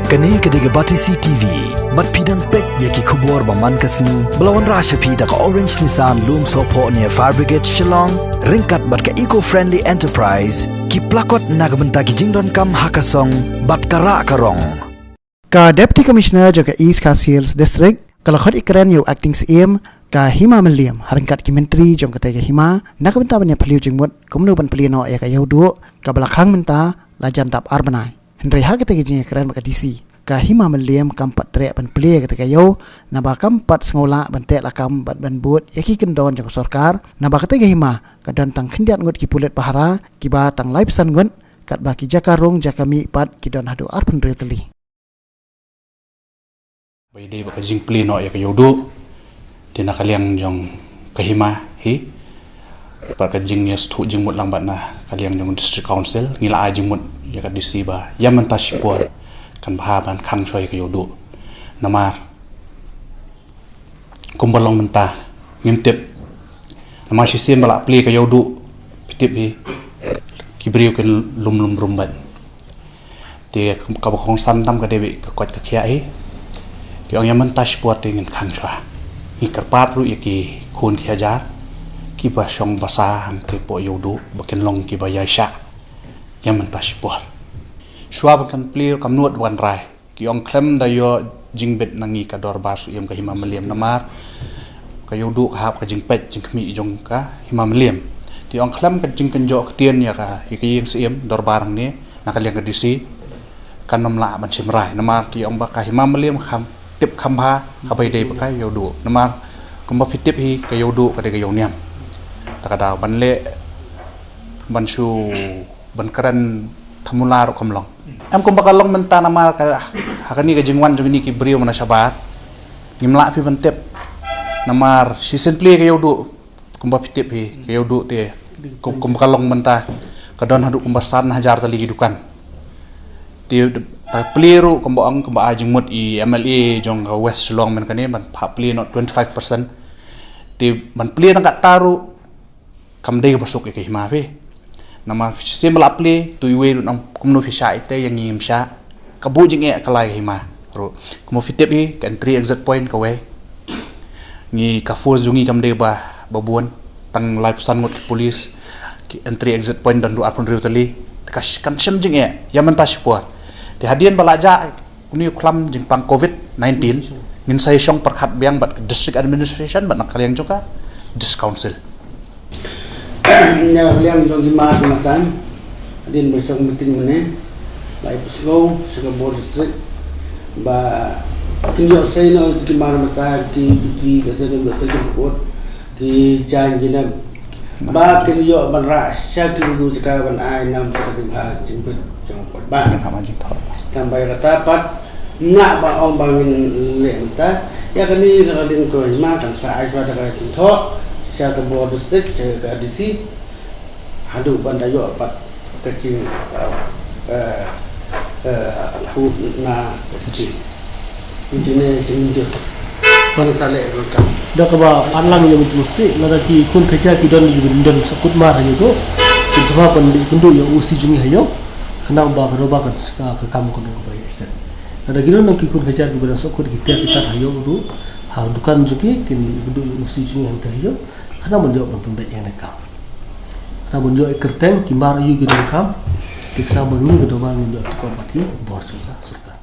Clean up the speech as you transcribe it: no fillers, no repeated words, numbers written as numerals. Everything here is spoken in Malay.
Kani kediga bati CTV, mat pidang pek yaki kubur baman kasni, belawan rasha pida ka Orange Nissan Loom Sopo ni Fire Brigade Shillong, ringkat bat ka eco-friendly enterprise, ki plakot nagbenta ki jingdon kam hakasong, bat kara karong. Ka Deputy Commissioner jaga East Coast Hills District, kalakot ikren yu acting CM, ka Hima Meliam, haringkat ki menteri jong katega Hima, nagbenta banya peliu jingmut, kumnu ban peliu no ya ka yaudu, ka belakang menta, lajan tap arbanai. Henry ha katega jing ikren baka DC. Ka Hima Meliam kampat trek ban peliu katega yau, naba kampat sengola ban tek lakam bat ban but, yaki kendon jong sorkar, naba katega Hima, ka dan tang kendiat ngut ki pulet pahara, ki ba tang lai pesan ngut, kat ba ki jakarung jakami pat ki don hadu arpun teli. Bayi baka jing peli no ya ka yodo di nakaliang jong kahima hi baka jing yes thu jing mut lambat na kaliang jong district council ngila a jing mut ya ka disi ba yaman ta sipor kan bahaban khang choi ka yodo namar kumbalong menta ngimtip namar sisim bala peli ka yodo pitip hi kibriu ke lum rumbat ti ka bakong santam ka dewi ka kwat ka khia hi yang yaman touch buat dengan kangsa, ni kerpat ru yaki kun kiajar, kiba song basa hang kepo yodo, bakin long kiba yaisha, yaman touch buat. Shua bakan plir kamnuat wan rai, kiong klem dayo jingbet nangi kador basu yam ka Hima Meliam namar, ka yodo kahap ka jingpet jingkmi jong ka Hima Meliam. Tiong klem ka jingkenjo ketien ya ka yaki yang siem dor barang ni nakaliang ka disi, kan namla ban simrai namar tiong baka Hima Meliam kham tip khamha kabai dei pakai yodo namar kumba fitip hi ka yodo ka de ka yoniam takada banle bansu bankaran thamular kamlong am kumba kalong menta namar ka hakani ka jingwan jong ni ki brio mana sabar ngimla fi bantep namar si simply ka yodo kumba fitip hi ka yodo te kumba kalong menta ka don hadu kumba san hajar tali gidukan di peliru kumbaang kumba ajing mut i MLA jong West Long men kane ban peli not 25% di ban peli tangkat taru kam dei basuk ke Hima fe nama sim la peli tu iwe nam kumno fi sha ite yang ngim sha kabu jing e kalai Hima ro kumo fitip i kan 3 exit point ka we ni ka force jungi kam dei ba babuan tang live san ngot police ki entry exit point dan du apun riutali kas kan sem jing e yaman tasipor di hadian balaja uni klam jing pang COVID-19 ngin saya syong perkhat biang bat district administration bat nakaliang juga dis council nya liang jong Hima matan hadian besok meeting mene lai pusgo Singapore district ba kinyo say no Hima mata ki juti kasih report ki jan jinam ba kinyo ban ra sha ki du jaka ban ai nam ka ding ha jimpet jong ba nama jing thor tambah kata pat nak ba ong bangin lenta ya kani sakalin ko Hima kan sa ai pada ka tho sha ka board district ka DC hadu bandayo pat kecil hu na kecil injine jinjo kon sale ka dak ba anlang yang mesti lagi kun kerja kidon don sakut mar hayo to sebab kan kundu yang usi jungi hayo kenang ba roba kan ka kamu kun ko bayar sen ada gilo nak ikut kerja di badan sakut kita hayo tu ha dukan juki kin kundu usi jungi hayo kana mun jawab pembet yang nakam kana mun jawab kerten kimar yu gitu kam kita bangun ke doang untuk ko pati bor juga surga